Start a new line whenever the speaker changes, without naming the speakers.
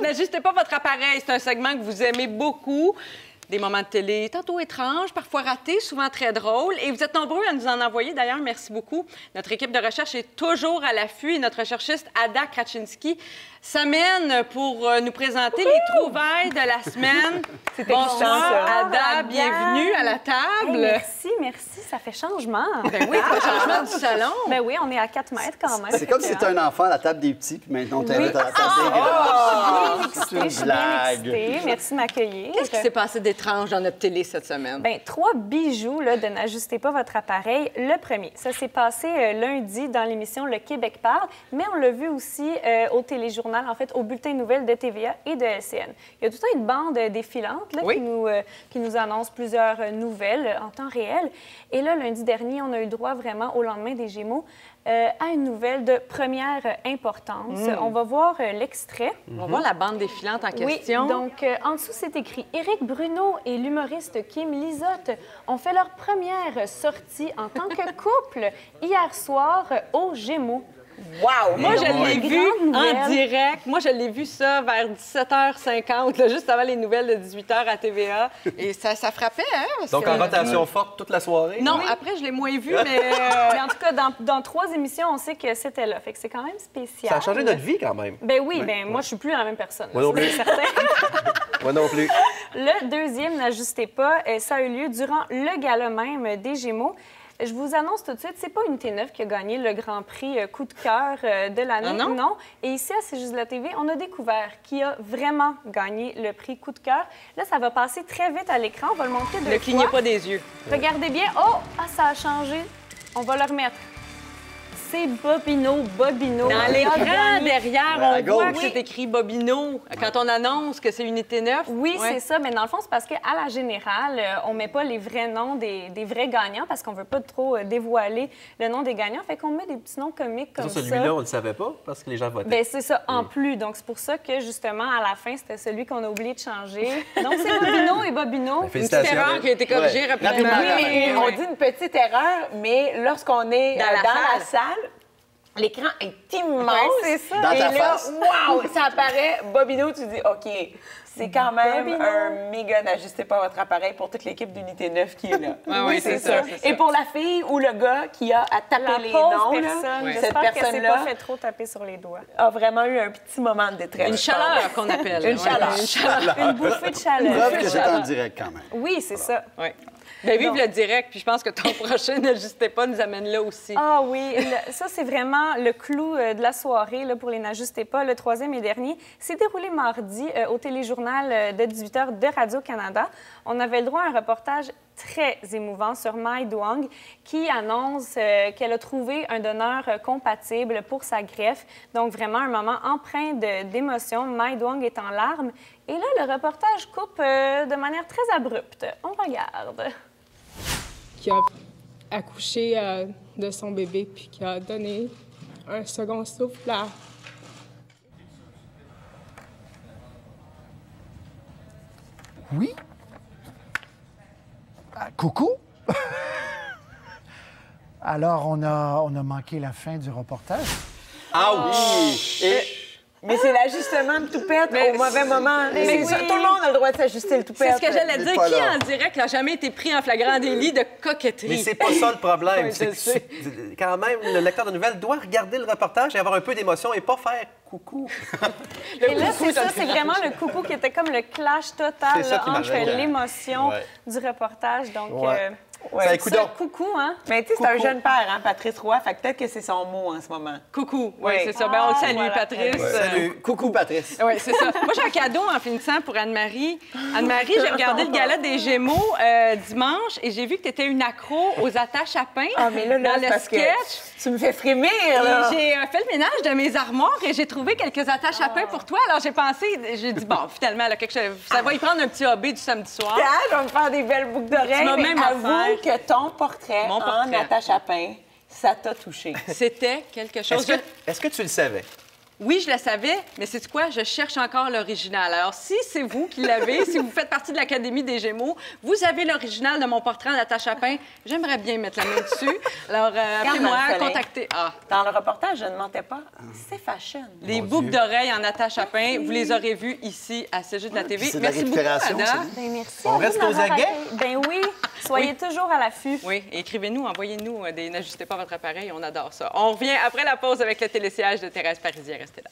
N'ajustez pas votre appareil. C'est un segment que vous aimez beaucoup. Des moments de télé tantôt étranges, parfois ratés, souvent très drôles. Et vous êtes nombreux à nous en envoyer. D'ailleurs, merci beaucoup. Notre équipe de recherche est toujours à l'affût et notre recherchiste Ada Kraczynski s'amène pour nous présenter les trouvailles de la semaine. Bonsoir, Ada. Bienvenue à la table.
Hey, merci. Ça fait changement.
Ben oui, ça fait changement du salon.
Ben oui, on est à 4 mètres quand même.
C'est comme si c'était un enfant à la table des petits, puis maintenant on t'invite à la table des grands.
Je suis bien excitée. Merci de m'accueillir.
Qu'est-ce qui s'est passé d'étrange dans notre télé cette semaine?
Bien, 3 bijoux là, de n'ajustez pas votre appareil. Le premier, ça s'est passé lundi dans l'émission Le Québec parle, mais on l'a vu aussi au téléjournal, en fait, au bulletin de nouvelles de TVA et de LCN. Il y a tout le temps une bande défilante là, qui nous annonce plusieurs nouvelles en temps réel. Et là, lundi dernier, on a eu droit vraiment, au lendemain des Gémeaux, à une nouvelle de première importance. On va voir l'extrait.
On va voir la bande défilante en question.
Oui, donc en dessous, c'est écrit « Éric Bruno et l'humoriste Kim Lizotte ont fait leur première sortie en tant que couple hier soir aux Gémeaux. »
Wow! Moi, je l'ai vu
nouvelle.
en direct. Moi, je l'ai vu ça vers 17h50, là, juste avant les nouvelles de 18h à TVA. Et ça frappait, hein? Parce
Donc,
que...
en rotation forte toute la soirée?
Non, après, je l'ai moins vu, mais...
Mais en tout cas, dans 3 émissions, on sait que c'était là. Fait que c'est quand même spécial.
Ça a changé notre vie, quand même.
Ben oui, ben moi, je suis plus la même personne.
Moi non plus.
C'est certain.
Moi non plus.
Le deuxième, n'ajustez pas, ça a eu lieu durant le gala même des Gémeaux. Je vous annonce tout de suite, c'est pas Unité 9 qui a gagné le Grand Prix coup de cœur de l'année.
Ah non?
Et ici, à C'est juste la TV, on a découvert qui a vraiment gagné le prix coup de cœur. Là, ça va passer très vite à l'écran. On va le montrer 2 fois.
Ne clignez pas des yeux.
Regardez bien. Oh! Ah, ça a changé. On va le remettre. C'est Bobino.
Dans l'écran derrière, on
gauche.
voit que c'est écrit Bobino quand on annonce que c'est Unité 9.
Oui,
Ouais.
c'est ça. Mais dans le fond, c'est parce qu'à la générale, on met pas les vrais noms des vrais gagnants parce qu'on veut pas trop dévoiler le nom des gagnants. Fait qu'on met des petits noms comiques comme ça.
Celui-là, on ne le savait pas parce que les gens votaient.
Bien, c'est ça, en plus. Donc, c'est pour ça que, justement, à la fin, c'était celui qu'on a oublié de changer. Donc, c'est Bobino et Bobino.
Une petite erreur qui a été corrigée rapidement.
Oui, mais on dit une petite erreur, mais lorsqu'on est dans la salle, l'écran est immense.
Ouais, c'est ça.
Dans
Et
ta
là,
face.
wow, ça apparaît Bobino, tu dis, OK, c'est quand même un méga n'ajustez pas votre appareil pour toute l'équipe d'Unité 9 qui est là.
Oui, c'est ça.
Et pour la fille ou le gars qui a à taper
La
les
pauvre
noms, là,
personne.
cette
J'espère qu'elle s'est
personne-là
pas fait trop taper sur les doigts.
a vraiment eu un petit moment de détresse.
Une chaleur qu'on appelle.
Une chaleur.
Une chaleur.
Une bouffée de chaleur.
Preuve que c'est en direct quand même.
Oui, c'est ça.
Ouais. Bien, vive le direct, puis je pense que ton prochain N'ajustez pas nous amène là aussi.
Ah oui, ça, c'est vraiment le clou de la soirée là, pour les N'ajustez pas. Le 3e et dernier s'est déroulé mardi au téléjournal de 18h de Radio-Canada. On avait le droit à un reportage très émouvant sur Mai Duong qui annonce qu'elle a trouvé un donneur compatible pour sa greffe. Donc, vraiment un moment empreint d'émotion. Mai Duong est en larmes. Et là, le reportage coupe de manière très abrupte. On regarde.
Qui a accouché de son bébé puis qui a donné un second souffle à...
Oui? Coucou? Alors, on a manqué la fin du reportage.
Ah oui!
Mais c'est l'ajustement de toupette au mauvais moment.
Mais
C'est ça,
oui.
tout le monde a le droit de s'ajuster le toupette.
C'est ce que j'allais dire.
pas
Qui
là.
en direct n'a jamais été pris en flagrant délit de coquetterie?
Mais c'est pas ça le problème.
Oui,
C'est
je
que
sais.
quand même, le lecteur de nouvelles doit regarder le reportage et avoir un peu d'émotion et pas faire coucou.
Et là, c'est ça, c'est vraiment le coucou qui était comme le clash total
C'est ça
là,
qui
entre
m'arrive.
l'émotion
Ouais.
du reportage. Donc,
Ouais.
Ouais.
C'est un
c'est
coup
ça,
d'or.
coucou, hein?
Mais tu sais, c'est un jeune père, hein, Patrice Roy, fait que peut-être que c'est son mot en ce moment.
Coucou. Oui,
Oui.
c'est ça. Ben, on le salue,
voilà.
Patrice.
Salut.
Coucou, Patrice.
Oui, c'est ça. Moi, j'ai un cadeau en finissant pour Anne-Marie. Anne-Marie, j'ai regardé le gala des Gémeaux dimanche et j'ai vu que tu étais une accro aux attaches à pain
Ah, mais là,
dans
c'est
le
parce que
sketch.
tu me fais frémir, là.
Et j'ai fait le ménage de mes armoires et j'ai trouvé quelques attaches à pain pour toi. Alors, j'ai pensé, j'ai dit, bon, finalement, là, quelque chose, ça va y prendre un petit hobby du samedi soir.
Ah, je vais me faire des belles boucles d'oreilles.
Tu m'as
mais
même
avoue
offert.
que ton portrait
Mon
en
portrait.
attache à pain, ça t'a touché.
C'était quelque chose.
Est-ce que tu le savais?
Oui, je le savais, mais c'est quoi? Je cherche encore l'original. Alors, si c'est vous qui l'avez, si vous faites partie de l'Académie des Gémeaux, vous avez l'original de mon portrait en attache à pain. J'aimerais bien mettre la main dessus. Alors, appelez-moi, contactez... Ah.
Dans le reportage, je ne mentais pas, c'est fashion.
Les boucles d'oreilles en attache à pain, vous les aurez vues ici à CG de la TV.
C'est de la
Merci beaucoup,
récupération,
Ada.
c'est
Ben, merci.
On
à vous
reste
de
aux
m'avoir
aguets?
accueilli. Ben oui, soyez toujours à l'affût.
Oui, et écrivez-nous, envoyez-nous des N'ajustez pas votre appareil, on adore ça. On revient après la pause avec le télésiège de Thérèse Parisien. Restez là.